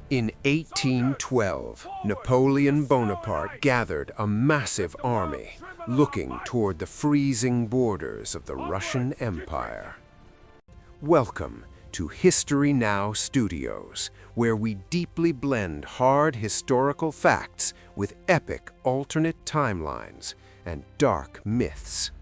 In 1812, Napoleon Bonaparte gathered a massive army, looking toward the freezing borders of the Russian Empire. Welcome to History Now Studios, where we deeply blend hard historical facts with epic alternate timelines and dark myths.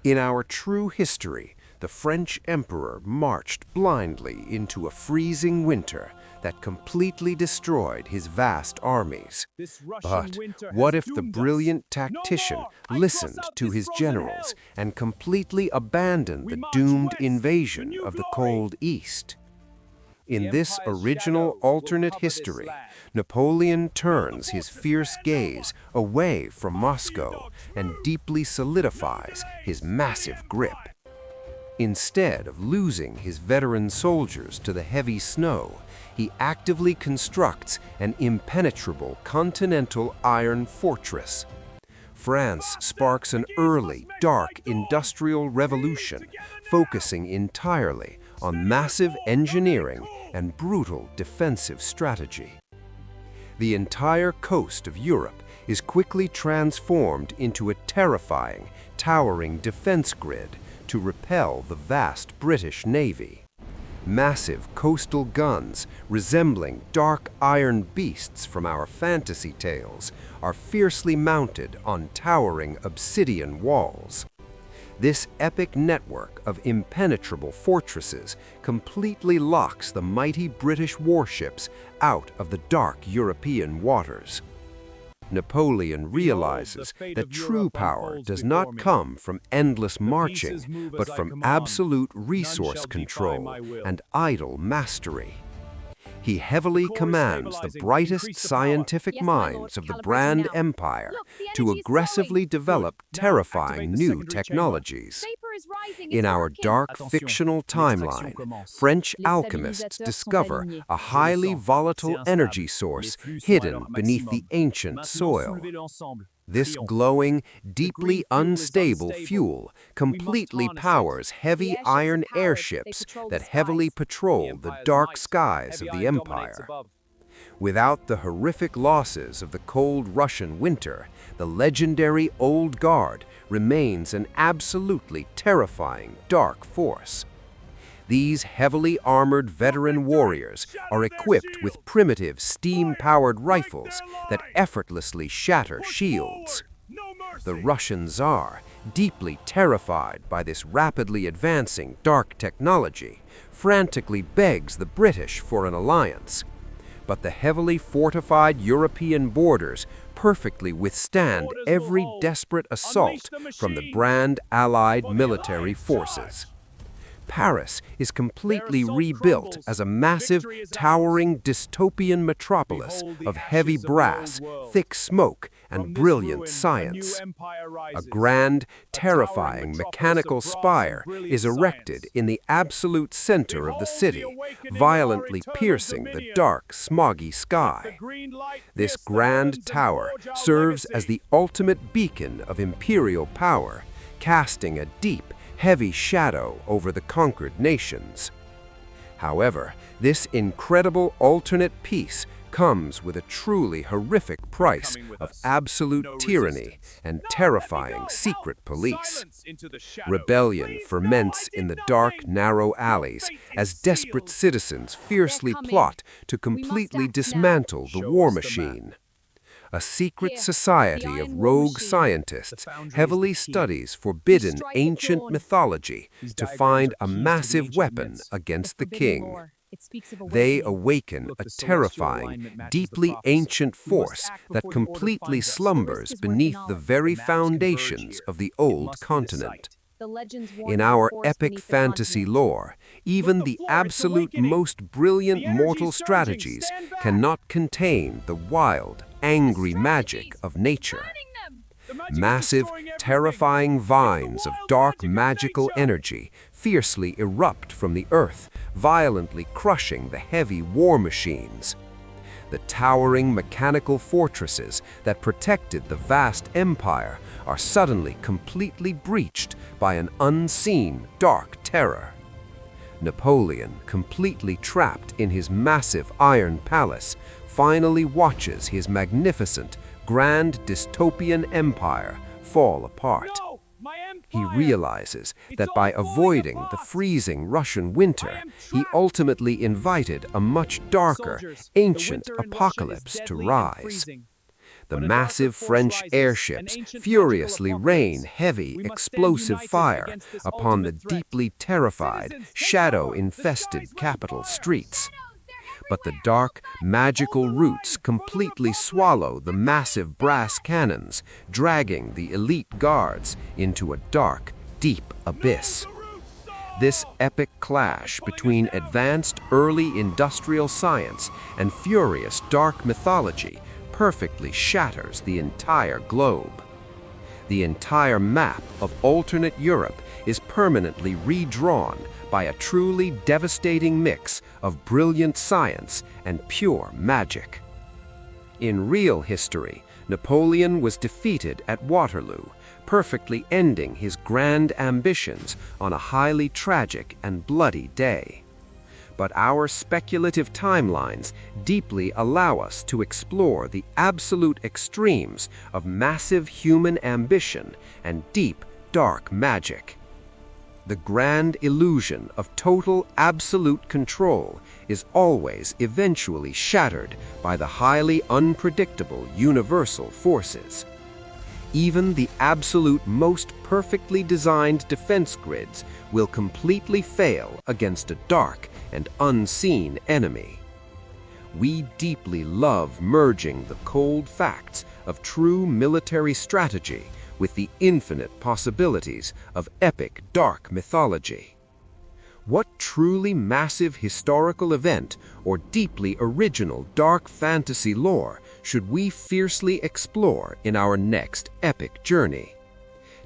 In our true history, the French emperor marched blindly into a freezing winter that completely destroyed his vast armies. But what if the brilliant tactician listened to his generals and completely abandoned the doomed invasion of the cold East? In this original alternate history, Napoleon turns his fierce gaze away from Moscow and deeply solidifies his massive grip. Instead of losing his veteran soldiers to the heavy snow, he actively constructs an impenetrable continental iron fortress. France sparks an early, dark industrial revolution, focusing entirely on massive engineering and brutal defensive strategy. The entire coast of Europe is quickly transformed into a terrifying, towering defense grid to repel the vast British Navy. Massive coastal guns, resembling dark iron beasts from our fantasy tales, are fiercely mounted on towering obsidian walls. This epic network of impenetrable fortresses completely locks the mighty British warships out of the dark European waters. Napoleon realizes that true power does not come from endless marching, but from absolute resource control and idle mastery. He heavily commands the brightest scientific minds of the Grande Empire to aggressively develop terrifying new technologies. In our dark fictional timeline, French alchemists discover a highly volatile energy source hidden beneath the ancient soil. This glowing, deeply unstable fuel completely powers heavy iron airships that heavily patrol the dark skies of the empire. Without the horrific losses of the cold Russian winter, the legendary Old Guard remains an absolutely terrifying dark force. These heavily armored veteran warriors are equipped with primitive steam-powered rifles that effortlessly shatter shields. The Russian Tsar, deeply terrified by this rapidly advancing dark technology, frantically begs the British for an alliance. But the heavily fortified European borders perfectly withstand every desperate assault from the Grand Allied military forces. Paris is completely rebuilt as a massive, towering dystopian metropolis of heavy brass, thick smoke, and brilliant science. A grand, terrifying mechanical spire is erected in the absolute center of the city, violently piercing the dark, smoggy sky. This grand tower serves as the ultimate beacon of imperial power, casting a deep, heavy shadow over the conquered nations. However, this incredible alternate peace comes with a truly horrific price of absolute tyranny and terrifying secret police. Rebellion ferments in the dark, narrow alleys as desperate citizens fiercely plot to completely dismantle the war machine. A secret society of rogue scientists heavily studies forbidden ancient mythology to find a massive weapon against the king. They awaken a terrifying, deeply ancient force that completely slumbers beneath the very foundations of the old continent. In our epic fantasy lore, even the absolute most brilliant mortal strategies cannot contain the wild, angry magic of nature. Massive, terrifying vines of dark magical energy fiercely erupt from the earth, violently crushing the heavy war machines. The towering mechanical fortresses that protected the vast empire are suddenly completely breached by an unseen dark terror. Napoleon, completely trapped in his massive iron palace, finally watches his magnificent, grand dystopian empire fall apart. He realizes that by avoiding the freezing Russian winter, he ultimately invited a much darker, ancient apocalypse to rise. The massive French airships furiously rain heavy, explosive fire upon the deeply terrified, shadow-infested capital streets. But the dark, magical roots completely swallow the massive brass cannons, dragging the elite guards into a dark, deep abyss. This epic clash between advanced early industrial science and furious dark mythology perfectly shatters the entire globe. The entire map of alternate Europe is permanently redrawn by a truly devastating mix of brilliant science and pure magic. In real history, Napoleon was defeated at Waterloo, perfectly ending his grand ambitions on a highly tragic and bloody day. But our speculative timelines deeply allow us to explore the absolute extremes of massive human ambition and deep, dark magic. The grand illusion of total, absolute control is always eventually shattered by the highly unpredictable universal forces. Even the absolute most perfectly designed defense grids will completely fail against a dark and unseen enemy. We deeply love merging the cold facts of true military strategy with the infinite possibilities of epic dark mythology. What truly massive historical event or deeply original dark fantasy lore should we fiercely explore in our next epic journey?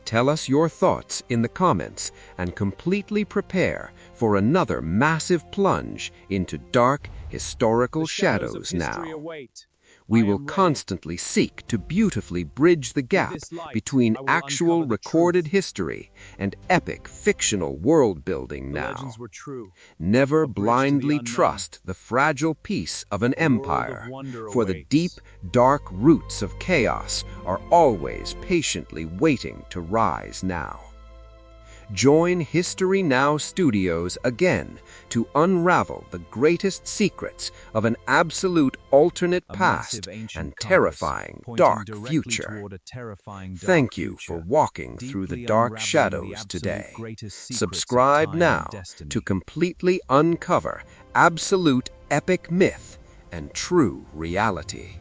Tell us your thoughts in the comments and completely prepare for another massive plunge into dark historical shadows now. We will constantly seek to beautifully bridge the gap between actual recorded history and epic fictional world-building now. Never blindly trust the fragile peace of an empire, for the deep, dark roots of chaos are always patiently waiting to rise now. Join History Now Studios again to unravel the greatest secrets of an absolute alternate past and terrifying dark future. Thank you for walking through the dark shadows today. Subscribe now to completely uncover absolute epic myth and true reality.